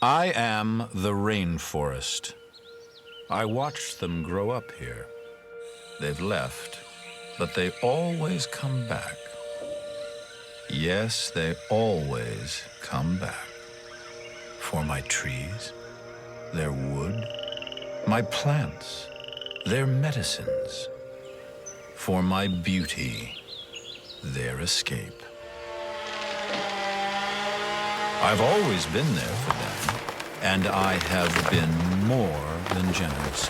I am the rainforest. I watched them grow up here. They've left, but they always come back. Yes, they always come back. For my trees, their wood, my plants, their medicines. For my beauty, their escape. I've always been there for them, and I have been more than generous.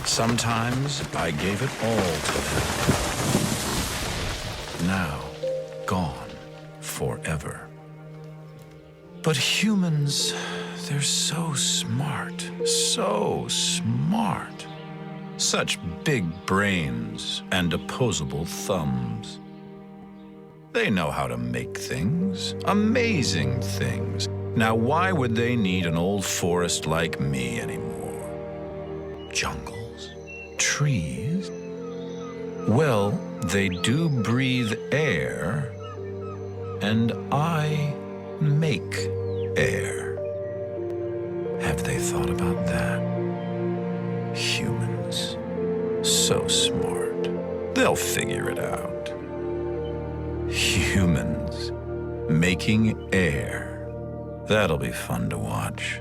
Sometimes I gave it all to them. Now, gone forever. But humans, they're so smart, so smart. Such big brains and opposable thumbs. They know how to make things, amazing things. Now, why would they need an old forest like me anymore? Jungles? Trees? Well, they do breathe air, and I make air. Have they thought about that? Humans. So smart. They'll figure it out. Humans making air. That'll be fun to watch.